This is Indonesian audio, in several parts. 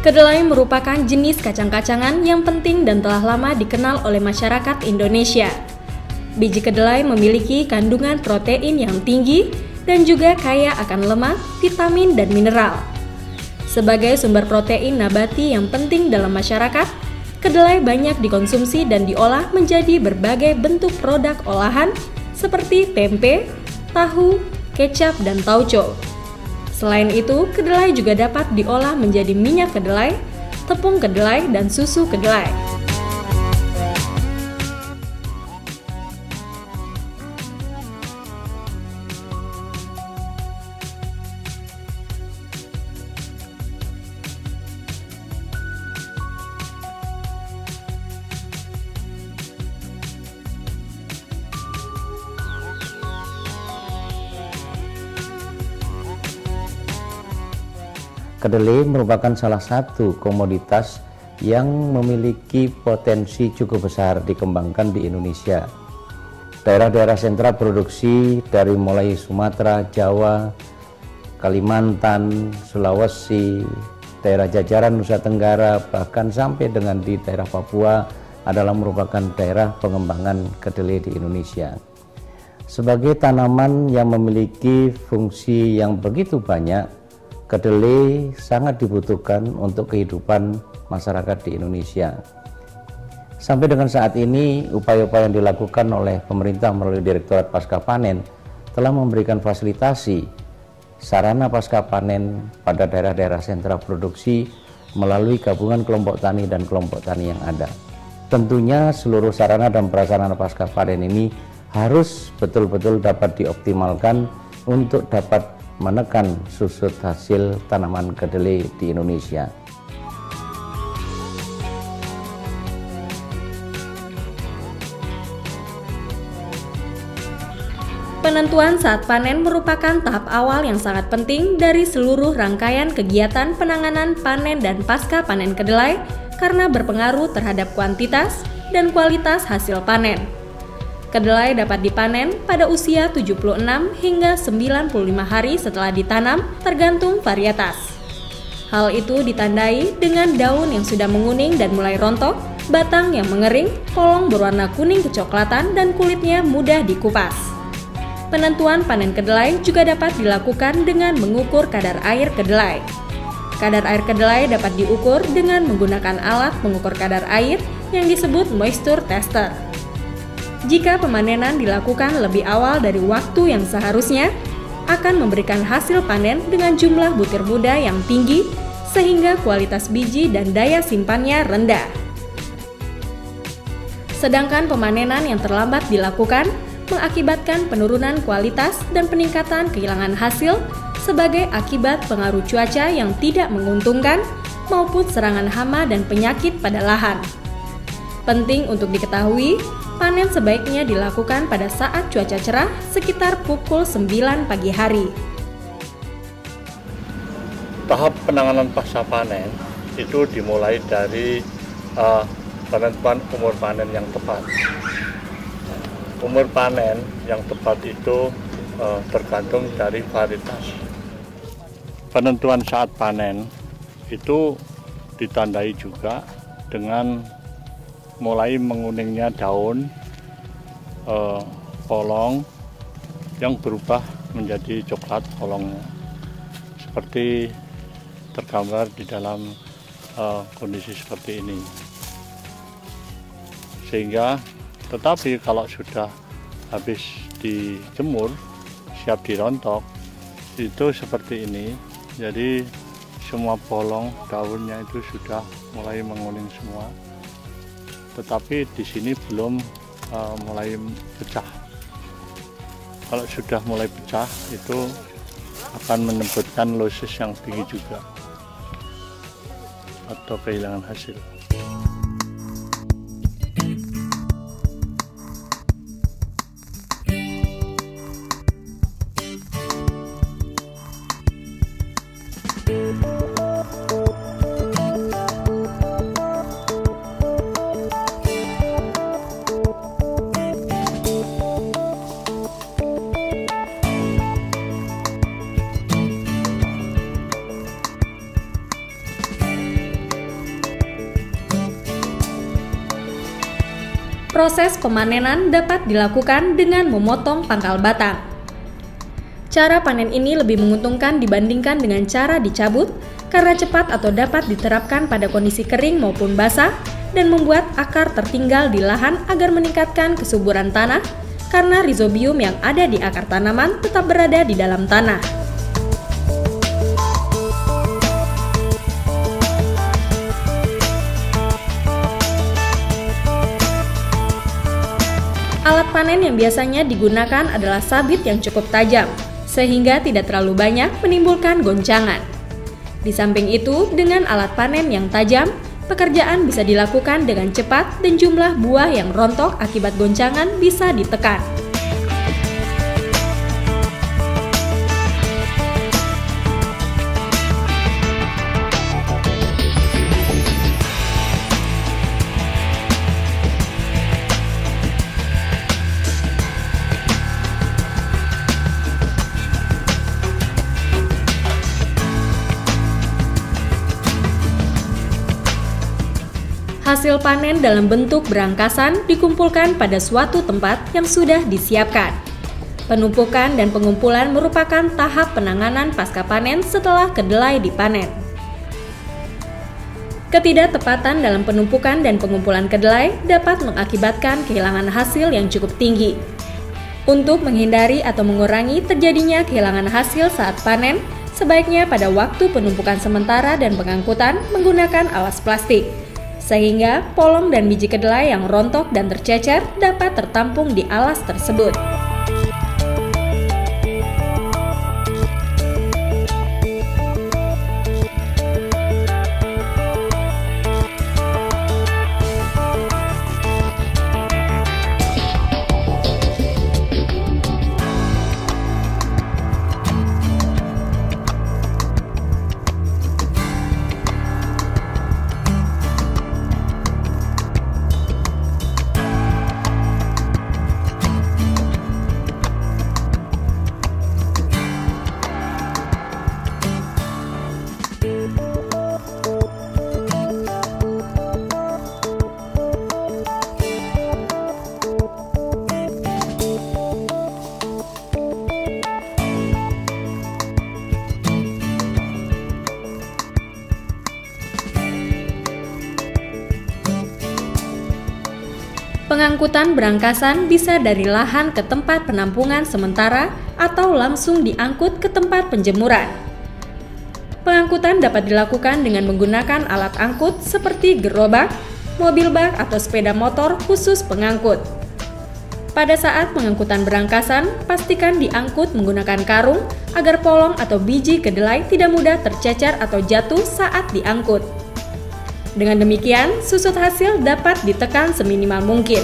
Kedelai merupakan jenis kacang-kacangan yang penting dan telah lama dikenal oleh masyarakat Indonesia. Biji kedelai memiliki kandungan protein yang tinggi dan juga kaya akan lemak, vitamin, dan mineral. Sebagai sumber protein nabati yang penting dalam masyarakat, kedelai banyak dikonsumsi dan diolah menjadi berbagai bentuk produk olahan seperti tempe, tahu, kecap, dan tauco. Selain itu, kedelai juga dapat diolah menjadi minyak kedelai, tepung kedelai, dan susu kedelai. Kedelai merupakan salah satu komoditas yang memiliki potensi cukup besar dikembangkan di Indonesia. Daerah-daerah sentra produksi dari mulai Sumatera, Jawa, Kalimantan, Sulawesi, daerah jajaran Nusa Tenggara, bahkan sampai dengan di daerah Papua adalah merupakan daerah pengembangan kedelai di Indonesia. Sebagai tanaman yang memiliki fungsi yang begitu banyak, kedelai sangat dibutuhkan untuk kehidupan masyarakat di Indonesia. Sampai dengan saat ini, upaya-upaya yang dilakukan oleh pemerintah melalui Direktorat Pasca Panen telah memberikan fasilitasi sarana pasca panen pada daerah-daerah sentra produksi melalui gabungan kelompok tani dan kelompok tani yang ada. Tentunya seluruh sarana dan prasarana pasca panen ini harus betul-betul dapat dioptimalkan untuk dapat menekan susut hasil tanaman kedelai di Indonesia. Penentuan saat panen merupakan tahap awal yang sangat penting dari seluruh rangkaian kegiatan penanganan panen dan pasca panen kedelai karena berpengaruh terhadap kuantitas dan kualitas hasil panen. Kedelai dapat dipanen pada usia 76 hingga 95 hari setelah ditanam, tergantung varietas. Hal itu ditandai dengan daun yang sudah menguning dan mulai rontok, batang yang mengering, polong berwarna kuning kecoklatan, dan kulitnya mudah dikupas. Penentuan panen kedelai juga dapat dilakukan dengan mengukur kadar air kedelai. Kadar air kedelai dapat diukur dengan menggunakan alat pengukur kadar air yang disebut moisture tester. Jika pemanenan dilakukan lebih awal dari waktu yang seharusnya, akan memberikan hasil panen dengan jumlah butir muda yang tinggi sehingga kualitas biji dan daya simpannya rendah. Sedangkan pemanenan yang terlambat dilakukan mengakibatkan penurunan kualitas dan peningkatan kehilangan hasil sebagai akibat pengaruh cuaca yang tidak menguntungkan maupun serangan hama dan penyakit pada lahan. Penting untuk diketahui, panen sebaiknya dilakukan pada saat cuaca cerah sekitar pukul 9 pagi hari. Tahap penanganan pasca panen itu dimulai dari penentuan umur panen yang tepat. Umur panen yang tepat itu tergantung dari varietas. Penentuan saat panen itu ditandai juga dengan mulai menguningnya daun, polong yang berubah menjadi coklat polongnya, seperti tergambar di dalam kondisi seperti ini. Sehingga, tetapi kalau sudah habis dijemur, siap dirontok, itu seperti ini. Jadi semua polong daunnya itu sudah mulai menguning semua. Tetapi di sini belum mulai pecah. Kalau sudah mulai pecah, itu akan menyebabkan losis yang tinggi juga atau kehilangan hasil. Proses pemanenan dapat dilakukan dengan memotong pangkal batang. Cara panen ini lebih menguntungkan dibandingkan dengan cara dicabut karena cepat atau dapat diterapkan pada kondisi kering maupun basah dan membuat akar tertinggal di lahan agar meningkatkan kesuburan tanah karena rhizobium yang ada di akar tanaman tetap berada di dalam tanah. Alat panen yang biasanya digunakan adalah sabit yang cukup tajam, sehingga tidak terlalu banyak menimbulkan goncangan. Di samping itu, dengan alat panen yang tajam, pekerjaan bisa dilakukan dengan cepat dan jumlah buah yang rontok akibat goncangan bisa ditekan. Hasil panen dalam bentuk berangkasan dikumpulkan pada suatu tempat yang sudah disiapkan. Penumpukan dan pengumpulan merupakan tahap penanganan pasca panen setelah kedelai dipanen. Ketidaktepatan dalam penumpukan dan pengumpulan kedelai dapat mengakibatkan kehilangan hasil yang cukup tinggi. Untuk menghindari atau mengurangi terjadinya kehilangan hasil saat panen, sebaiknya pada waktu penumpukan sementara dan pengangkutan menggunakan alas plastik, sehingga polong dan biji kedelai yang rontok dan tercecer dapat tertampung di alas tersebut. Pengangkutan berangkasan bisa dari lahan ke tempat penampungan sementara atau langsung diangkut ke tempat penjemuran. Pengangkutan dapat dilakukan dengan menggunakan alat angkut seperti gerobak, mobil bak atau sepeda motor khusus pengangkut. Pada saat pengangkutan berangkasan, pastikan diangkut menggunakan karung agar polong atau biji kedelai tidak mudah tercecer atau jatuh saat diangkut. Dengan demikian, susut hasil dapat ditekan seminimal mungkin.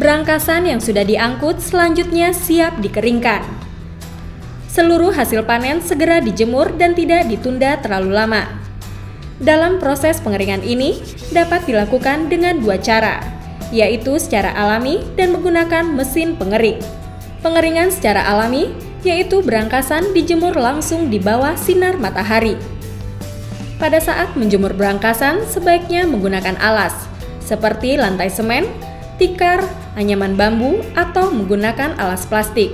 Berangkasan yang sudah diangkut selanjutnya siap dikeringkan. Seluruh hasil panen segera dijemur dan tidak ditunda terlalu lama. Dalam proses pengeringan ini dapat dilakukan dengan dua cara, yaitu secara alami dan menggunakan mesin pengering. Pengeringan secara alami yaitu berangkasan dijemur langsung di bawah sinar matahari. Pada saat menjemur berangkasan sebaiknya menggunakan alas, seperti lantai semen, tikar, anyaman bambu, atau menggunakan alas plastik.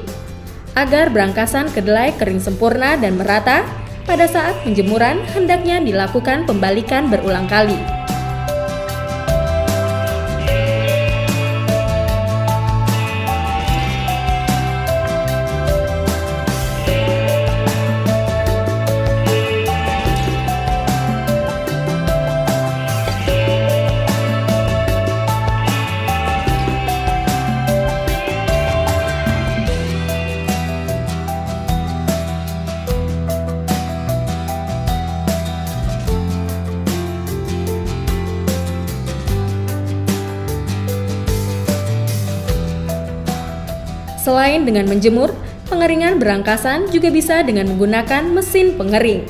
Agar berangkasan kedelai kering sempurna dan merata, pada saat penjemuran hendaknya dilakukan pembalikan berulang kali. Selain dengan menjemur, pengeringan berangkasan juga bisa dengan menggunakan mesin pengering.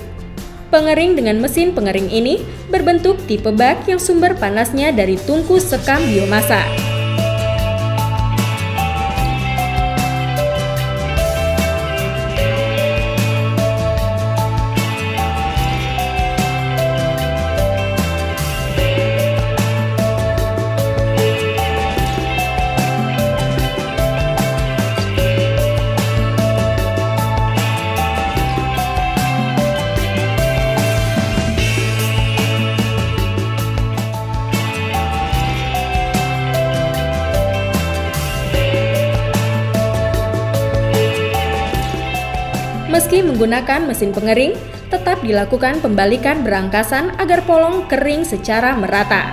Pengering dengan mesin pengering ini berbentuk tipe bak yang sumber panasnya dari tungku sekam biomasa. Meski menggunakan mesin pengering, tetap dilakukan pembalikan berangkasan agar polong kering secara merata.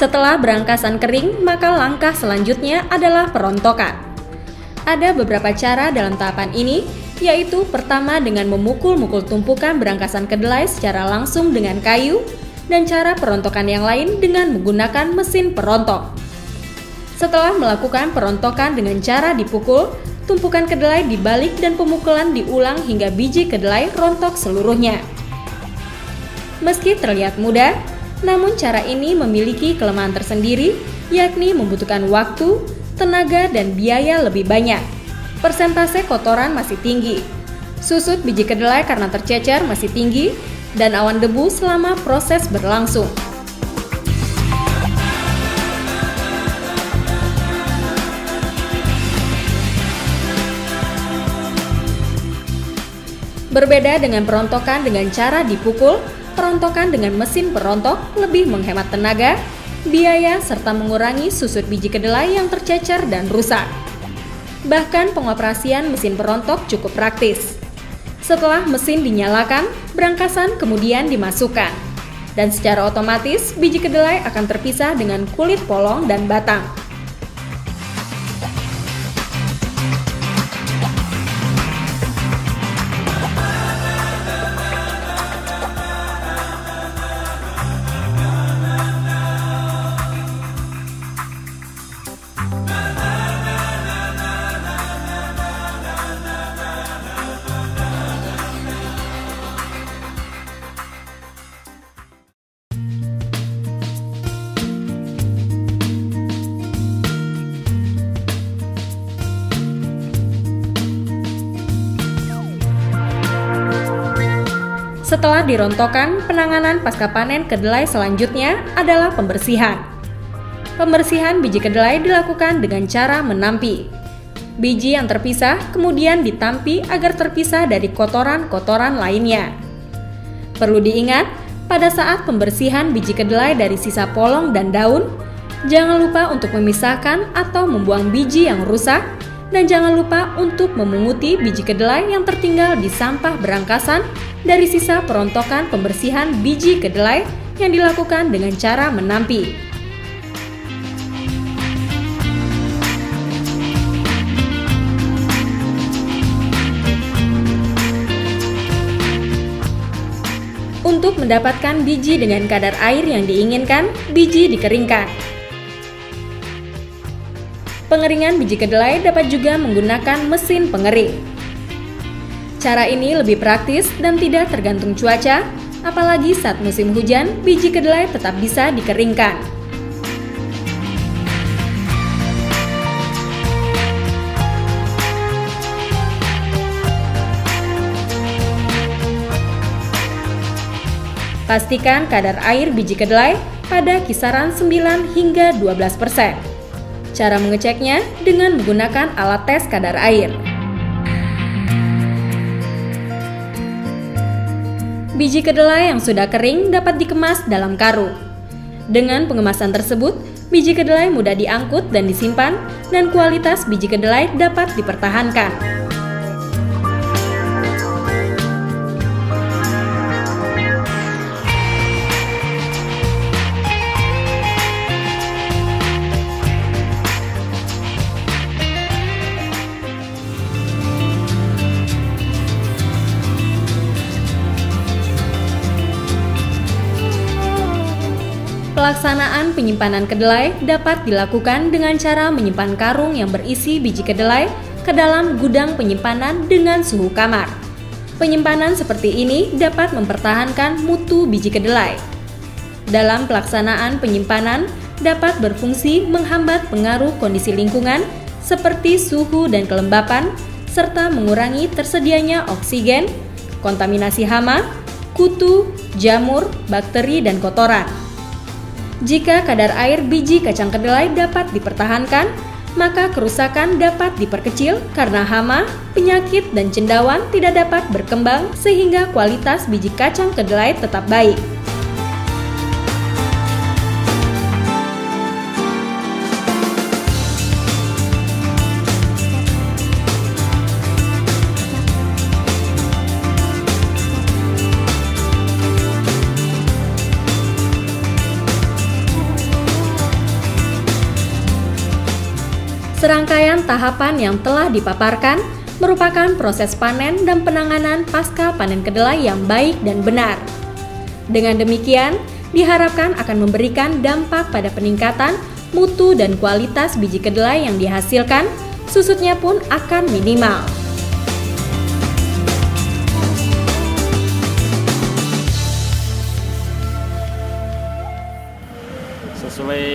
Setelah berangkasan kering, maka langkah selanjutnya adalah perontokan. Ada beberapa cara dalam tahapan ini, yaitu pertama dengan memukul-mukul tumpukan berangkasan kedelai secara langsung dengan kayu, dan cara perontokan yang lain dengan menggunakan mesin perontok. Setelah melakukan perontokan dengan cara dipukul, tumpukan kedelai dibalik dan pemukulan diulang hingga biji kedelai rontok seluruhnya. Meski terlihat mudah, namun cara ini memiliki kelemahan tersendiri, yakni membutuhkan waktu, tenaga, dan biaya lebih banyak. Persentase kotoran masih tinggi, susut biji kedelai karena tercecer masih tinggi, dan awan debu selama proses berlangsung. Berbeda dengan perontokan dengan cara dipukul, perontokan dengan mesin perontok lebih menghemat tenaga, biaya, serta mengurangi susut biji kedelai yang tercecer dan rusak. Bahkan pengoperasian mesin perontok cukup praktis. Setelah mesin dinyalakan, berangkasan kemudian dimasukkan. Dan secara otomatis biji kedelai akan terpisah dengan kulit polong dan batang. Setelah dirontokkan, penanganan pasca panen kedelai selanjutnya adalah pembersihan. Pembersihan biji kedelai dilakukan dengan cara menampi. Biji yang terpisah kemudian ditampi agar terpisah dari kotoran-kotoran lainnya. Perlu diingat, pada saat pembersihan biji kedelai dari sisa polong dan daun, jangan lupa untuk memisahkan atau membuang biji yang rusak, Dan jangan lupa untuk memunguti biji kedelai yang tertinggal di sampah berangkasan dari sisa perontokan pembersihan biji kedelai yang dilakukan dengan cara menampi. Untuk mendapatkan biji dengan kadar air yang diinginkan, biji dikeringkan. Pengeringan biji kedelai dapat juga menggunakan mesin pengering. Cara ini lebih praktis dan tidak tergantung cuaca, apalagi saat musim hujan, biji kedelai tetap bisa dikeringkan. Pastikan kadar air biji kedelai pada kisaran 9 hingga 12%. Cara mengeceknya dengan menggunakan alat tes kadar air. Biji kedelai yang sudah kering dapat dikemas dalam karung. Dengan pengemasan tersebut, biji kedelai mudah diangkut dan disimpan, dan kualitas biji kedelai dapat dipertahankan. Pelaksanaan penyimpanan kedelai dapat dilakukan dengan cara menyimpan karung yang berisi biji kedelai ke dalam gudang penyimpanan dengan suhu kamar. Penyimpanan seperti ini dapat mempertahankan mutu biji kedelai. Dalam pelaksanaan penyimpanan dapat berfungsi menghambat pengaruh kondisi lingkungan seperti suhu dan kelembapan, serta mengurangi tersedianya oksigen, kontaminasi hama, kutu, jamur, bakteri, dan kotoran. Jika kadar air biji kacang kedelai dapat dipertahankan, maka kerusakan dapat diperkecil karena hama, penyakit, dan cendawan tidak dapat berkembang sehingga kualitas biji kacang kedelai tetap baik. Serangkaian tahapan yang telah dipaparkan merupakan proses panen dan penanganan pasca panen kedelai yang baik dan benar. Dengan demikian, diharapkan akan memberikan dampak pada peningkatan mutu dan kualitas biji kedelai yang dihasilkan, susutnya pun akan minimal. Sesuai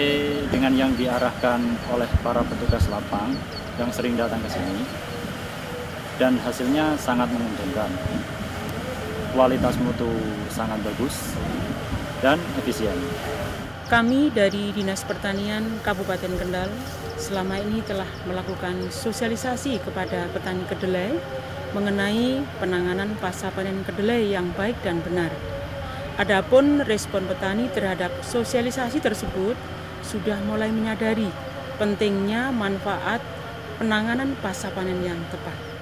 dengan yang diarahkan oleh para petugas lapang yang sering datang ke sini, dan hasilnya sangat menguntungkan. Kualitas mutu sangat bagus dan efisien. Kami dari Dinas Pertanian Kabupaten Kendal selama ini telah melakukan sosialisasi kepada petani kedelai mengenai penanganan pasca panen kedelai yang baik dan benar. Adapun respon petani terhadap sosialisasi tersebut sudah mulai menyadari pentingnya manfaat penanganan pasca panen yang tepat.